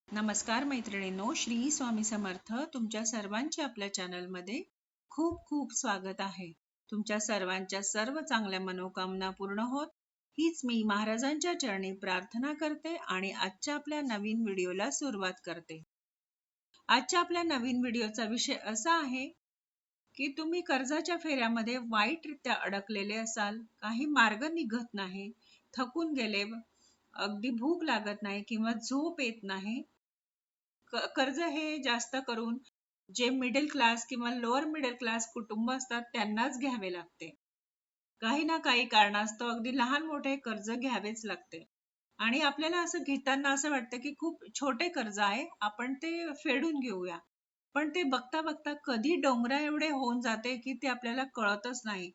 नमस्कार मैत्रिणींनो, श्री स्वामी समर्थ. तुमच्या सर्वांचे आपल्या चॅनलमध्ये खूप खूप स्वागत आहे. तुमच्या सर्वांच्या सर्व चांगल्या मनोकामना पूर्ण होत हीच मी महाराजांच्या चरणी प्रार्थना करते आणि आजच्या आपल्या नवीन व्हिडिओला सुरुवात करते. आजच्या आपल्या नवीन व्हिडिओचा विषय असा आहे की तुम्ही कर्जाच्या फेऱ्यामध्ये वाईटरित्या अडकलेले असाल, काही मार्ग निघत नाही, थकून गेले, अगदी भूक लागत नाही किंवा झोप येत नाही. कर्ज हे जास्त करून जे मिडल क्लास किंवा लोअर मिडल क्लास कुटुंब असतात त्यांनाच घ्यावे लागते. काही ना काही कारणास्तव अगदी लहान मोठे कर्ज घ्यावेच लागते आणि आपल्याला असं घेताना असं वाटतं की खूप छोटे कर्ज आहे, आपण ते फेडून घेऊया. पण ते बघता बघता कधी डोंगरा एवढे होऊन जाते की ते आपल्याला कळतच नाही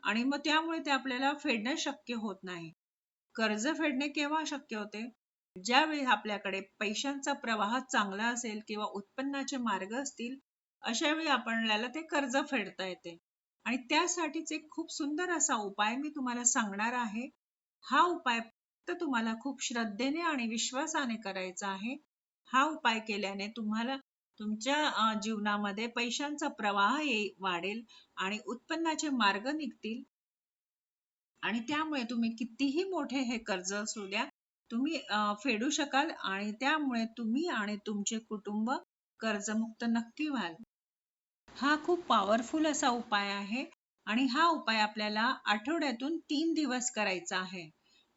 आणि मग त्यामुळे ते आपल्याला फेडणं शक्य होत नाही. कर्ज फेडणे केव्हा शक्य होते? ज्यावेळी आपल्याकडे पैशांचा प्रवाह चांगला असेल किंवा उत्पन्नाचे मार्ग असतील, अशा वेळी आपल्याला ते कर्ज फेडता येते. आणि त्यासाठीच एक खूप सुंदर असा उपाय मी तुम्हाला सांगणार आहे. हा उपाय फक्त तुम्हाला खूप श्रद्धेने आणि विश्वासाने करायचा आहे. हा उपाय केल्याने तुम्हाला तुमच्या जीवनामध्ये पैशांचा प्रवाह वाढेल आणि उत्पन्नाचे मार्ग निघतील आणि त्यामुळे तुम्ही कितीही मोठे हे कर्ज असू द्या, तुम्ही फेडू शकाल आणि त्यामुळे तुम्ही आणि तुमचे कुटुंब कर्जमुक्त नक्की व्हाल. हा खूप पॉवरफुल असा उपाय आहे आणि हा उपाय आपल्याला आठवड्यातून 3 दिवस करायचा आहे.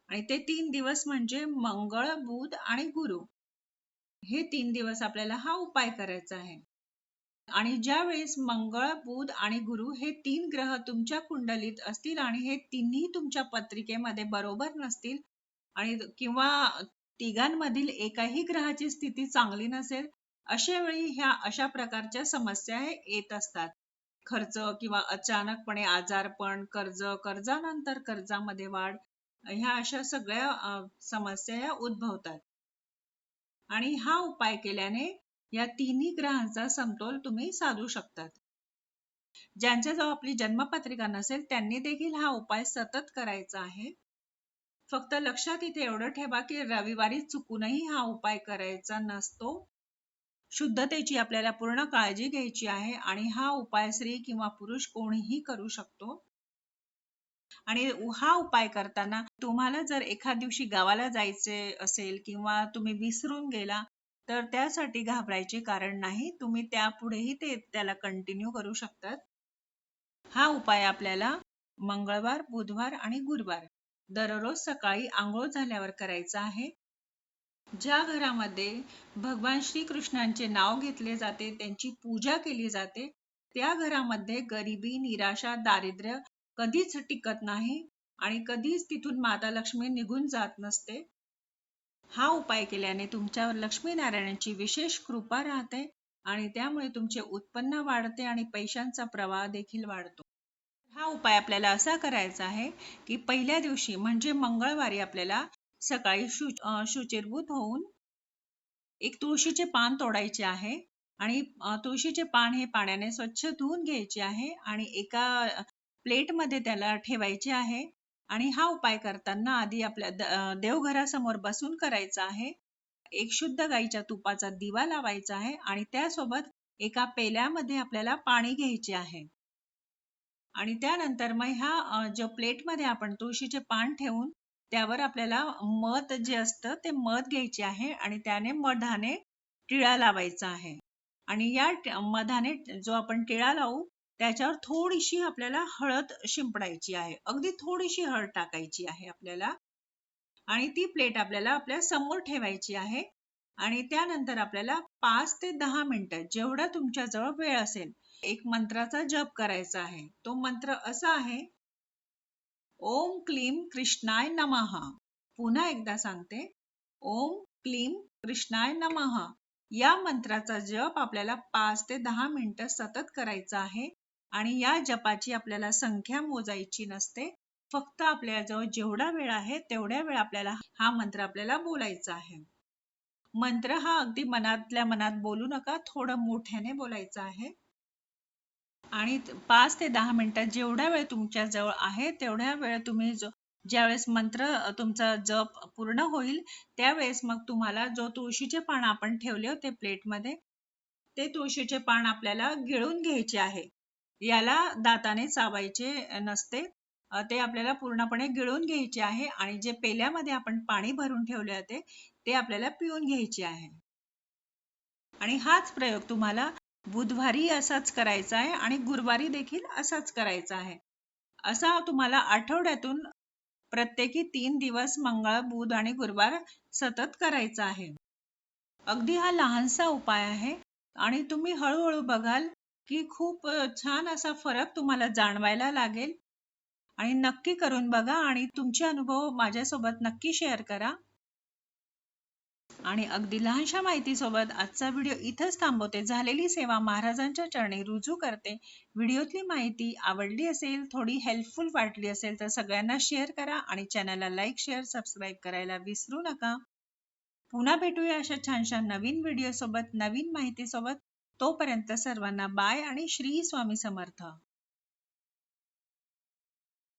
आणि ते 3 दिवस म्हणजे मंगळ, बुध आणि गुरु. हे 3 दिवस आपल्याला हा उपाय करायचा आहे. आणि ज्या वेळेस मंगळ, बुध आणि गुरु हे 3 ग्रह तुमच्या कुंडलीत असतील आणि हे तिन्ही तुमच्या पत्रिकेमध्ये बरोबर नसतील आणि किंवा तिघांमधील एकाही ग्रहाची स्थिती चांगली नसेल, अशा वेळी ह्या अशा प्रकारच्या समस्या येत असतात. खर्च किंवा अचानकपणे आजारपण, कर्जानंतर कर्जामध्ये वाढ, ह्या अशा सगळ्या समस्या या उद्भवतात. आणि हा उपाय केल्याने या तिन्ही ग्रहांचा समतोल तुम्ही साधू शकतात. ज्यांच्याजवळ आपली जन्मपत्रिका नसेल त्यांनी देखील हा उपाय सतत करायचा आहे. फक्त लक्षात इथे एवढं ठेवा की रविवारी चुकूनही हा उपाय करायचा नसतो. शुद्धतेची आपल्याला पूर्ण काळजी घ्यायची आहे आणि हा उपाय स्त्री किंवा पुरुष कोणीही करू शकतो. आणि हा उपाय करताना तुम्हाला जर एखाद दिवशी गावाला जायचे असेल किंवा तुम्ही विसरून गेला, तर त्यासाठी घाबरायचे कारण नाही. तुम्ही त्यापुढेही त्याला कंटिन्यू करू शकतात. हा उपाय आपल्याला मंगळवार, बुधवार आणि गुरुवार दररोज सकाळी आंघोळ झाल्यावर करायचा आहे. ज्या घरामध्ये भगवान श्रीकृष्णांचे नाव घेतले जाते, त्यांची पूजा केली जाते, त्या घरामध्ये गरिबी, निराशा, दारिद्र्य कधीच टिकत नाही आणि कधीच तिथून माता लक्ष्मी निघून जात नसते. हा उपाय केल्याने तुमच्यावर लक्ष्मीनारायणाची विशेष कृपा राहते आणि त्यामुळे तुमचे उत्पन्न वाढते आणि पैशांचा प्रवाह देखील वाढतो. हा उपाय आपल्याला असा करायचा आहे की पहिल्या दिवशी म्हणजे मंगळवारी आपल्याला सकाळी शुचिर्भूत होऊन एक तुळशीचे पान तोडायचे आहे आणि तुळशीचे पान हे पाण्याने स्वच्छ धुवून घ्यायचे आहे आणि एका प्लेटमध्ये त्याला ठेवायचे आहे. आणि हा उपाय करताना आधी आपल्या देवघरासमोर बसून करायचा आहे. एक शुद्ध गाईच्या तुपाचा दिवा लावायचा आहे आणि त्यासोबत एका पेल्यामध्ये आपल्याला पाणी घ्यायचे आहे. आणि त्यानंतर मग ह्या जो प्लेटमध्ये आपण तुळशीचे पान ठेवून त्यावर आपल्याला मध जे असतं ते मध घ्यायचे आहे आणि त्याने मधाने टिळा लावायचा आहे. आणि या मधाने जो आपण टिळा लावू त्याच्यावर थोडीशी आपल्याला हळद शिंपडायची आहे. अगदी थोडीशी हळद टाकायची आहे आपल्याला. आणि ती प्लेट आपल्याला आपल्या समोर ठेवायची आहे. आणि त्यानंतर आपल्याला 5 ते 10 मिनिटं जेवढा तुमच्या जवळ वेळ असेल, एक मंत्राचा जप करायचा आहे. तो मंत्र असा आहे, ओम क्लीम कृष्णाय नमः. पुन्हा एकदा सांगते, ओम क्लीम कृष्णाय नमः. या मंत्राचा जप आपल्याला 5 ते 10 मिनिटं सतत करायचा आहे. आणि या जपाची आपल्याला संख्या मोजायची नसते. फक्त आपल्याजवळ जेवढा वेळ आहे तेवढ्या वेळ आपल्याला हा मंत्र आपल्याला बोलायचा आहे. मंत्र हा अगदी मनातल्या मनात बोलू नका, थोडं मोठ्याने बोलायचं आहे. आणि 5 ते 10 मिनिटात जेवढा वेळ तुमच्या जवळ आहे तेवढ्या वेळ तुम्ही ज्यावेळेस मंत्र तुमचा जप पूर्ण होईल त्यावेळेस मग तुम्हाला जो तुळशीचे पान आपण ठेवले होते प्लेटमध्ये ते तुळशीचे पान आपल्याला गिळून घ्यायचे आहे. याला दाताने चावायचे नसते. ते आपल्याला पूर्णपणे गिळून घ्यायचे आहे आणि जे पेल्यामध्ये आपण पाणी भरून ठेवले होते ते आपल्याला पिऊन घ्यायचे आहे. आणि हाच प्रयोग तुम्हाला बुधवारी असाच करायचा आहे आणि गुरुवारी देखील असाच करायचा आहे. असा तुम्हाला आठवड्यातून प्रत्येकी 3 दिवस मंगळ, बुध आणि गुरुवार सतत करायचा आहे. अगदी हा लहानसा उपाय आहे आणि तुम्ही हळूहळू बघाल की खूप छान असा फरक तुम्हाला जाणवायला लागेल. आणि नक्की करून बघा आणि तुमचे अनुभव माझ्यासोबत नक्की शेअर करा. आणि अगदी लहानशा माहितीसोबत आजचा व्हिडिओ इथंच थांबवते. झालेली सेवा महाराजांच्या चरणी रुजू करते. व्हिडिओतली माहिती आवडली असेल, थोडी हेल्पफुल वाटली असेल तर सगळ्यांना शेअर करा आणि चॅनलला लाईक, शेअर, सबस्क्राईब करायला विसरू नका. पुन्हा भेटूया अशा छानशा नवीन व्हिडिओ सोबत, नवीन माहिती सोबत. तोपर्यंत सर्वांना बाय आणि श्री स्वामी समर्थ.